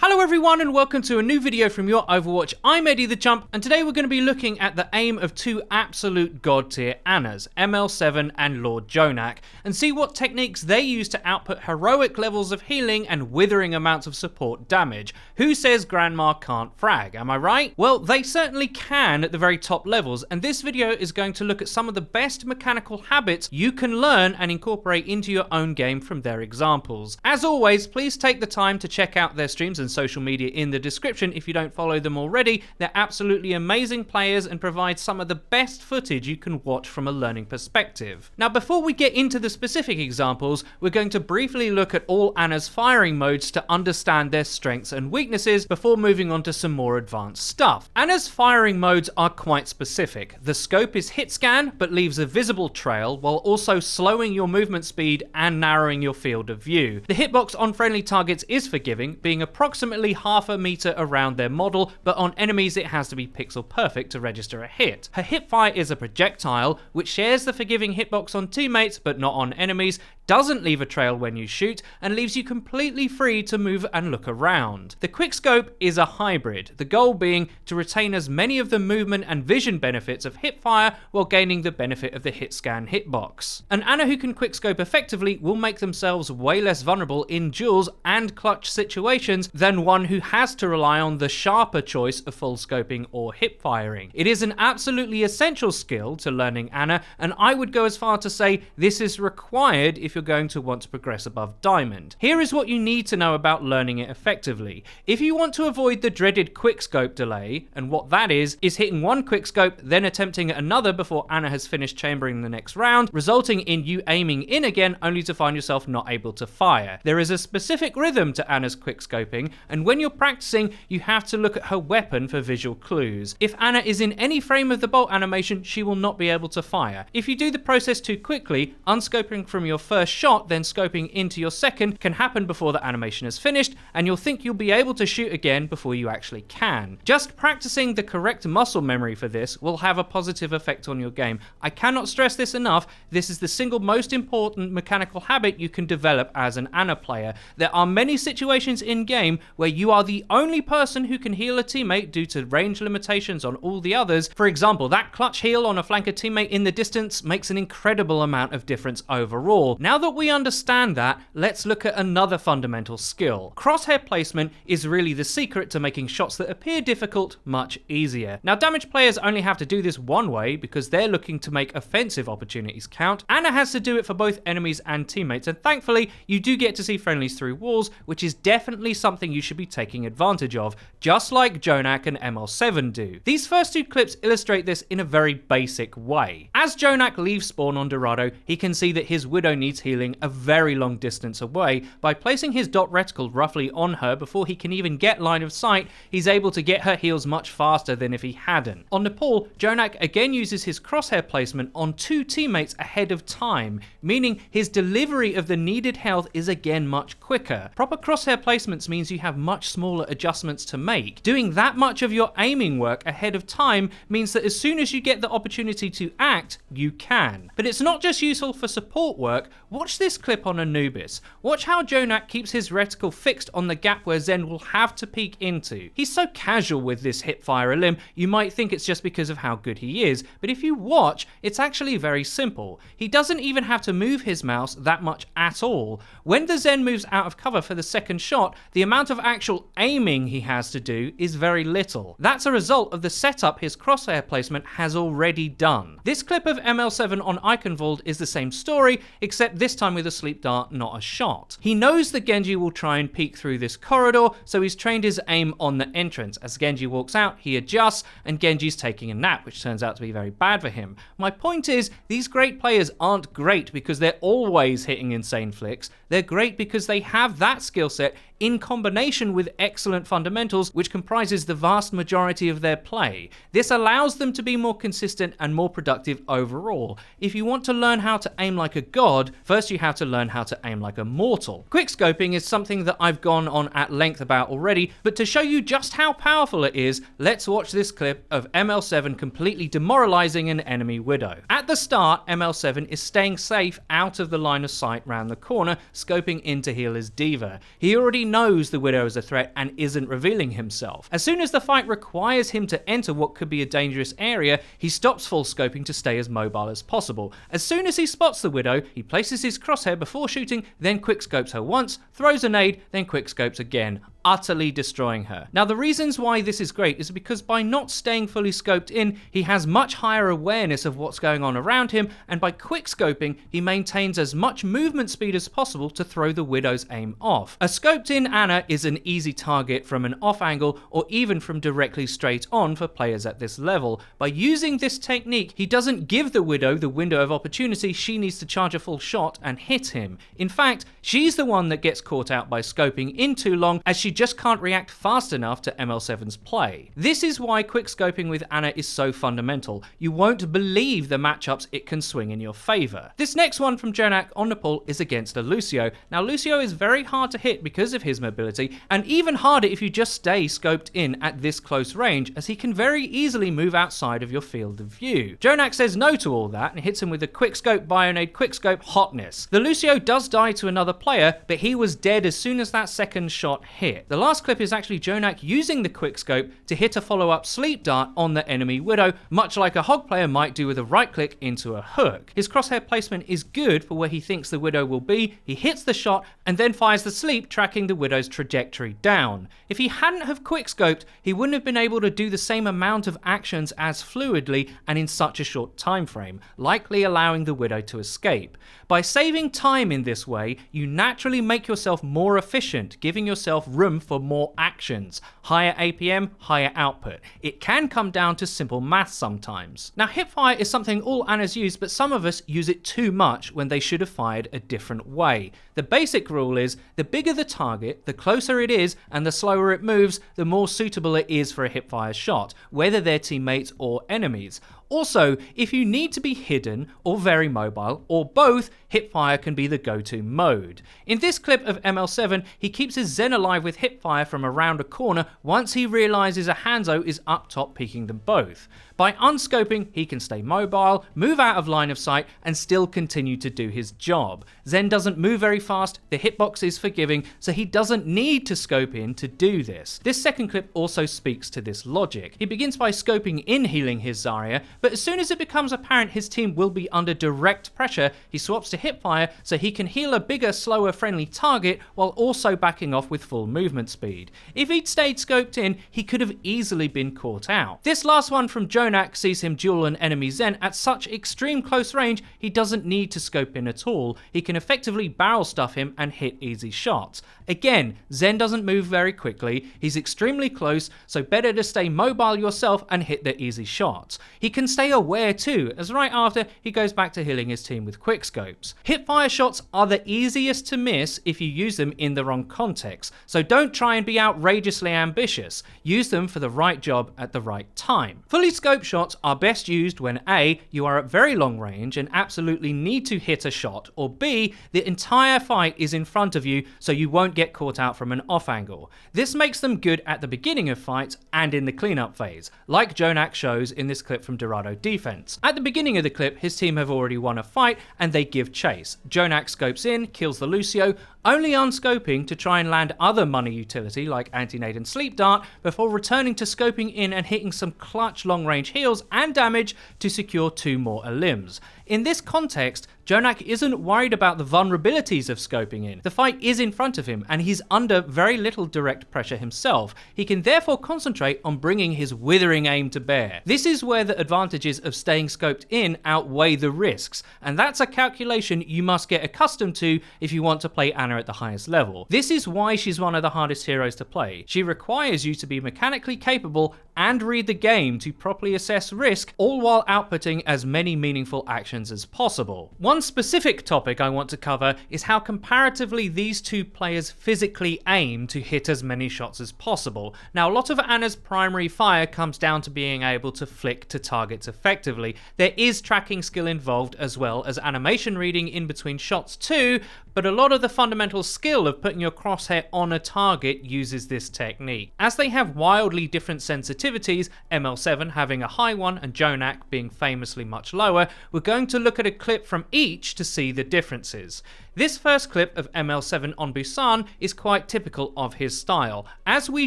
Hello everyone and welcome to a new video from Your Overwatch. I'm Eddie the Chump and today we're going to be looking at the aim of two absolute god tier Annas, ML7 and Lord Jjonak, and see what techniques they use to output heroic levels of healing and withering amounts of support damage. Who says Grandma can't frag, am I right? Well, they certainly can at the very top levels, and this video is going to look at some of the best mechanical habits you can learn and incorporate into your own game from their examples. As always, please take the time to check out their streams and social media in the description if you don't follow them already. They're absolutely amazing players and provide some of the best footage you can watch from a learning perspective. Now, before we get into the specific examples, we're going to briefly look at all Anna's firing modes to understand their strengths and weaknesses before moving on to some more advanced stuff. Anna's firing modes are quite specific. The scope is hit scan but leaves a visible trail while also slowing your movement speed and narrowing your field of view. The hitbox on friendly targets is forgiving, being approximately half a meter around their model, but on enemies it has to be pixel perfect to register a hit. Her hipfire is a projectile which shares the forgiving hitbox on teammates but not on enemies, doesn't leave a trail when you shoot, and leaves you completely free to move and look around. The quickscope is a hybrid, the goal being to retain as many of the movement and vision benefits of hipfire while gaining the benefit of the hit scan hitbox. An Anna who can quickscope effectively will make themselves way less vulnerable in duels and clutch situations than one who has to rely on the sharper choice of full scoping or hip firing. It is an absolutely essential skill to learning Anna, and I would go as far to say this is required if you're going to want to progress above Diamond. Here is what you need to know about learning it effectively. If you want to avoid the dreaded quickscope delay, and what that is hitting one quickscope, then attempting another before Anna has finished chambering the next round, resulting in you aiming in again only to find yourself not able to fire. There is a specific rhythm to Anna's quickscoping, and when you're practicing, you have to look at her weapon for visual clues. If Anna is in any frame of the bolt animation, she will not be able to fire. If you do the process too quickly, unscoping from your first shot, then scoping into your second can happen before the animation is finished, and you'll think you'll be able to shoot again before you actually can. Just practicing the correct muscle memory for this will have a positive effect on your game. I cannot stress this enough, this is the single most important mechanical habit you can develop as an Anna player. There are many situations in game where you are the only person who can heal a teammate due to range limitations on all the others. For example, that clutch heal on a flanker teammate in the distance makes an incredible amount of difference overall. Now that we understand that, let's look at another fundamental skill. Crosshair placement is really the secret to making shots that appear difficult much easier. Now, damage players only have to do this one way because they're looking to make offensive opportunities count. Anna has to do it for both enemies and teammates, and thankfully you do get to see friendlies through walls, which is definitely something you should be taking advantage of, just like Jjonak and ML7 do. These first two clips illustrate this in a very basic way. As Jjonak leaves spawn on Dorado, he can see that his Widow needs healing a very long distance away. By placing his dot reticle roughly on her before he can even get line of sight, he's able to get her heals much faster than if he hadn't. On Nepal, Jjonak again uses his crosshair placement on two teammates ahead of time, meaning his delivery of the needed health is again much quicker. Proper crosshair placements means you have much smaller adjustments to make. Doing that much of your aiming work ahead of time means that as soon as you get the opportunity to act, you can. But it's not just useful for support work. Watch this clip on Anubis. Watch how Jjonak keeps his reticle fixed on the gap where Zen will have to peek into. He's so casual with this hipfire limb, you might think it's just because of how good he is, but if you watch, it's actually very simple. He doesn't even have to move his mouse that much at all. When the Zen moves out of cover for the second shot, the amount of actual aiming he has to do is very little. That's a result of the setup his crosshair placement has already done. This clip of ML7 on Iconvold is the same story, except this time with a sleep dart, not a shot. He knows that Genji will try and peek through this corridor, so he's trained his aim on the entrance. As Genji walks out, he adjusts, and Genji's taking a nap, which turns out to be very bad for him. My point is, these great players aren't great because they're always hitting insane flicks. They're great because they have that skill set in combination with excellent fundamentals, which comprises the vast majority of their play. This allows them to be more consistent and more productive overall. If you want to learn how to aim like a god, first you have to learn how to aim like a mortal. Quickscoping is something that I've gone on at length about already, but to show you just how powerful it is, let's watch this clip of ML7 completely demoralizing an enemy Widow. At the start, ML7 is staying safe out of the line of sight round the corner, scoping in to heal his diva. He already knows the Widow is a threat and isn't revealing himself. As soon as the fight requires him to enter what could be a dangerous area, he stops full scoping to stay as mobile as possible. As soon as he spots the Widow, he places his crosshair before shooting, then quickscopes her once, throws a nade, then quickscopes again, utterly destroying her. Now, the reasons why this is great is because by not staying fully scoped in, he has much higher awareness of what's going on around him, and by quickscoping, he maintains as much movement speed as possible to throw the Widow's aim off. A scoped in Ana is an easy target from an off angle or even from directly straight on for players at this level. By using this technique, he doesn't give the Widow the window of opportunity she needs to charge a full shot and hit him. In fact, she's the one that gets caught out by scoping in too long, as she just can't react fast enough to ML7's play. This is why quickscoping with Ana is so fundamental. You won't believe the matchups it can swing in your favour. This next one from Jjonak on Nepal is against a Lucio. Now, Lucio is very hard to hit because of his mobility, and even harder if you just stay scoped in at this close range, as he can very easily move outside of your field of view. Jjonak says no to all that and hits him with a quickscope, bionade, quickscope, hotness. The Lucio does die to another player, but he was dead as soon as that second shot hit. The last clip is actually Jjonak using the quickscope to hit a follow-up sleep dart on the enemy Widow, much like a hog player might do with a right click into a hook. His crosshair placement is good for where he thinks the Widow will be. He hits the shot and then fires the sleep, tracking the Widow's trajectory down. If he hadn't have quickscoped, he wouldn't have been able to do the same amount of actions as fluidly and in such a short time frame, likely allowing the Widow to escape. By saving time in this way, you naturally make yourself more efficient, giving yourself room for more actions. Higher APM, higher output. It can come down to simple math sometimes. Now, hipfire is something all Anas use, but some of us use it too much when they should have fired a different way. The basic rule is, the bigger the target, the closer it is, and the slower it moves, the more suitable it is for a hipfire shot, whether they're teammates or enemies. Also, if you need to be hidden or very mobile, or both, hipfire can be the go-to mode. In this clip of ML7, he keeps his Zen alive with hipfire from around a corner once he realises a Hanzo is up top peeking them both. By unscoping, he can stay mobile, move out of line of sight, and still continue to do his job. Zen doesn't move very fast, the hitbox is forgiving, so he doesn't need to scope in to do this. This second clip also speaks to this logic. He begins by scoping in healing his Zarya, but as soon as it becomes apparent his team will be under direct pressure, he swaps to hipfire so he can heal a bigger, slower, friendly target while also backing off with full movement speed. If he'd stayed scoped in, he could have easily been caught out. This last one from Jjonak sees him duel an enemy Zen at such extreme close range he doesn't need to scope in at all. He can effectively barrel stuff him and hit easy shots. Again, Zen doesn't move very quickly, he's extremely close, so better to stay mobile yourself and hit the easy shots. He can stay aware too, as right after he goes back to healing his team with quickscopes. Hipfire shots are the easiest to miss if you use them in the wrong context, so don't try and be outrageously ambitious. Use them for the right job at the right time. Fully scoped shots are best used when A, you are at very long range and absolutely need to hit a shot, or B, the entire fight is in front of you so you won't get caught out from an off angle. This makes them good at the beginning of fights and in the cleanup phase, like Jjonak shows in this clip from Dorado Defense. At the beginning of the clip, his team have already won a fight and they give chase. Jjonak scopes in, kills the Lucio, only unscoping to try and land other money utility like anti-nade and sleep dart before returning to scoping in and hitting some clutch long range heals and damage to secure 2 more elims. In this context, Jjonak isn't worried about the vulnerabilities of scoping in. The fight is in front of him and he's under very little direct pressure himself. He can therefore concentrate on bringing his withering aim to bear. This is where the advantages of staying scoped in outweigh the risks, and that's a calculation you must get accustomed to if you want to play Ana at the highest level. This is why she's one of the hardest heroes to play. She requires you to be mechanically capable and read the game to properly assess risk, all while outputting as many meaningful actions as possible. One specific topic I want to cover is how comparatively these two players physically aim to hit as many shots as possible. Now, a lot of Ana's primary fire comes down to being able to flick to targets effectively. There is tracking skill involved as well as animation reading in between shots too, but a lot of the fundamental skill of putting your crosshair on a target uses this technique. As they have wildly different sensitivities, ML7 having a high one and Jjonak being famously much lower, we're going to look at a clip from each to see the differences. This first clip of ML7 on Busan is quite typical of his style. As we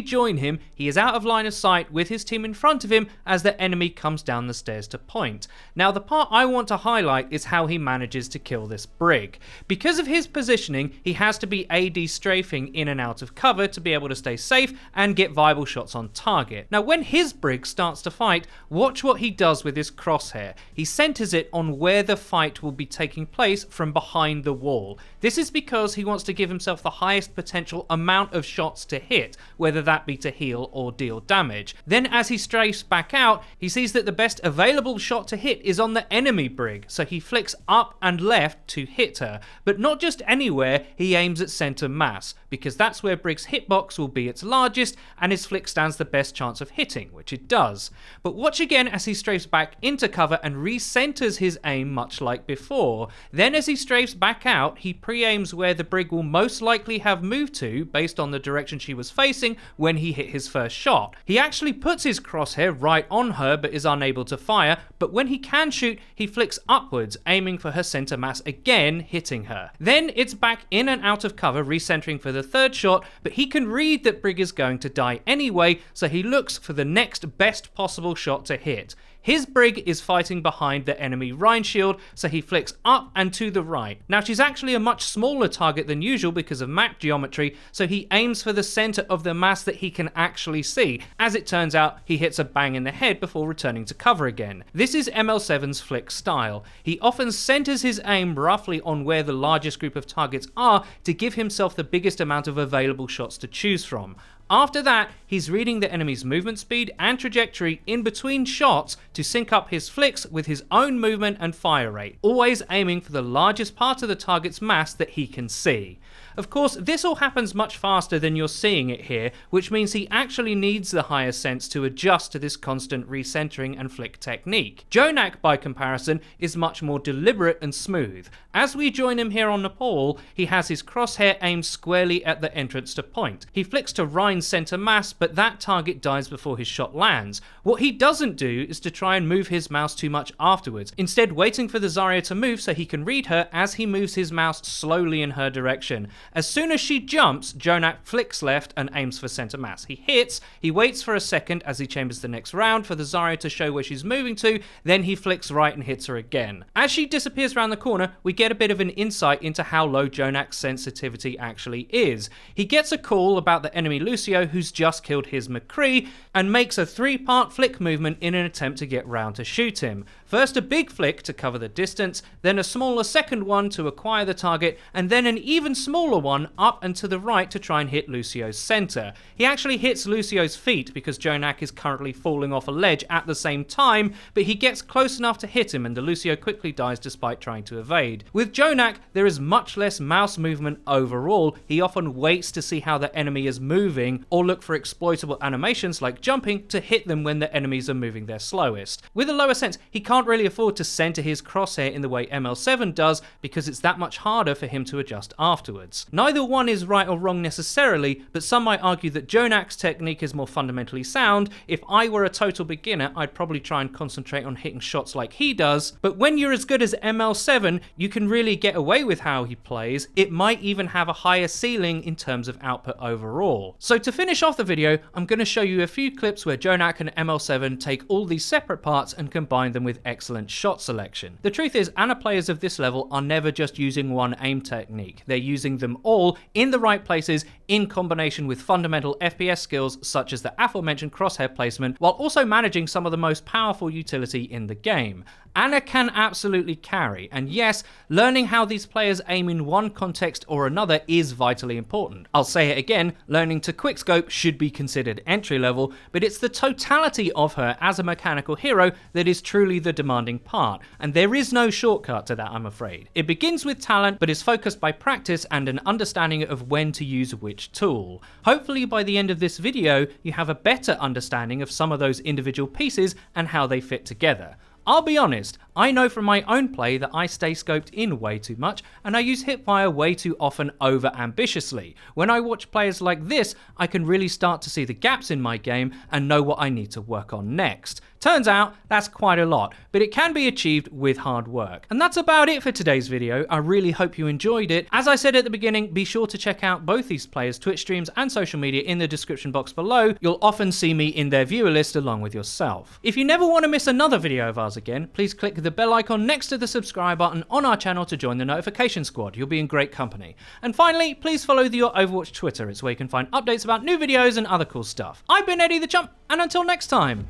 join him, he is out of line of sight with his team in front of him as the enemy comes down the stairs to point. Now the part I want to highlight is how he manages to kill this brig. Because of his positioning, he has to be AD strafing in and out of cover to be able to stay safe and get viable shots on target. Now when his brig starts to fight, watch what he does with his crosshair. He centers it on where the fight will be taking place from behind the wall. This is because he wants to give himself the highest potential amount of shots to hit, whether that be to heal or deal damage. Then as he strafes back out, he sees that the best available shot to hit is on the enemy brig, so he flicks up and left to hit her. But not just anywhere, he aims at center mass, because that's where brig's hitbox will be its largest and his flick stands the best chance of hitting, which it does. But watch again as he strafes back into cover and recenters his aim much like before. Then as he strafes back out, he pre-aims where the brig will most likely have moved to based on the direction she was facing when he hit his first shot. He actually puts his crosshair right on her but is unable to fire, but when he can shoot, he flicks upwards, aiming for her center mass again, hitting her. Then it's back in and out of cover, recentering for the third shot, but he can read that brig is going to die anyway, so he looks for the next best possible shot to hit. His brig is fighting behind the enemy Rhine shield, so he flicks up and to the right. Now she's actually a much smaller target than usual because of map geometry, so he aims for the center of the mass that he can actually see. As it turns out, he hits a bang in the head before returning to cover again. This is ML7's flick style. He often centers his aim roughly on where the largest group of targets are to give himself the biggest amount of available shots to choose from. After that, he's reading the enemy's movement speed and trajectory in between shots to sync up his flicks with his own movement and fire rate, always aiming for the largest part of the target's mass that he can see. Of course, this all happens much faster than you're seeing it here, which means he actually needs the higher sense to adjust to this constant recentering and flick technique. Jjonak, by comparison, is much more deliberate and smooth. As we join him here on Nepal, he has his crosshair aimed squarely at the entrance to point. He flicks to Rhine's center mass, but that target dies before his shot lands. What he doesn't do is to try and move his mouse too much afterwards, instead waiting for the Zarya to move so he can read her as he moves his mouse slowly in her direction. As soon as she jumps, Jjonak flicks left and aims for center mass. He hits, he waits for a second as he chambers the next round for the Zarya to show where she's moving to, then he flicks right and hits her again. As she disappears around the corner, we get a bit of an insight into how low Jjonak's sensitivity actually is. He gets a call about the enemy Lucio who's just killed his McCree and makes a 3-part flick movement in an attempt to get round to shoot him. First a big flick to cover the distance, then a smaller second one to acquire the target, and then an even smaller one up and to the right to try and hit Lucio's center. He actually hits Lucio's feet because Jjonak is currently falling off a ledge at the same time, but he gets close enough to hit him and Lucio quickly dies despite trying to evade. With Jjonak, there is much less mouse movement overall. He often waits to see how the enemy is moving or look for exploitable animations like jumping to hit them when the enemies are moving their slowest. With a lower sense, he can't really afford to center his crosshair in the way ML7 does because it's that much harder for him to adjust afterwards. Neither one is right or wrong necessarily, but some might argue that Jjonak's technique is more fundamentally sound. If I were a total beginner, I'd probably try and concentrate on hitting shots like he does, but when you're as good as ML7, you can really get away with how he plays. It might even have a higher ceiling in terms of output overall. So to finish off the video, I'm going to show you a few clips where Jjonak and ML7 take all these separate parts and combine them with excellent shot selection. The truth is, ANA players of this level are never just using one aim technique. They're using them all in the right places in combination with fundamental FPS skills such as the aforementioned crosshair placement, while also managing some of the most powerful utility in the game. ANA can absolutely carry, and yes, learning how these players aim in one context or another is vitally important. I'll say it again, learning to quickscope should be considered entry level, but it's the totality of her as a mechanical hero that is truly the demanding part, and there is no shortcut to that, I'm afraid. It begins with talent, but is focused by practice and an understanding of when to use which tool. Hopefully by the end of this video, you have a better understanding of some of those individual pieces and how they fit together. I'll be honest, I know from my own play that I stay scoped in way too much, and I use hipfire way too often over ambitiously. When I watch players like this, I can really start to see the gaps in my game and know what I need to work on next. Turns out, that's quite a lot, but it can be achieved with hard work. And that's about it for today's video. I really hope you enjoyed it. As I said at the beginning, be sure to check out both these players' Twitch streams and social media in the description box below. You'll often see me in their viewer list along with yourself. If you never want to miss another video of ours again, please click the bell icon next to the subscribe button on our channel to join the notification squad. You'll be in great company. And finally, please follow the Your Overwatch Twitter. It's where you can find updates about new videos and other cool stuff. I've been Eddie the Chump, and until next time,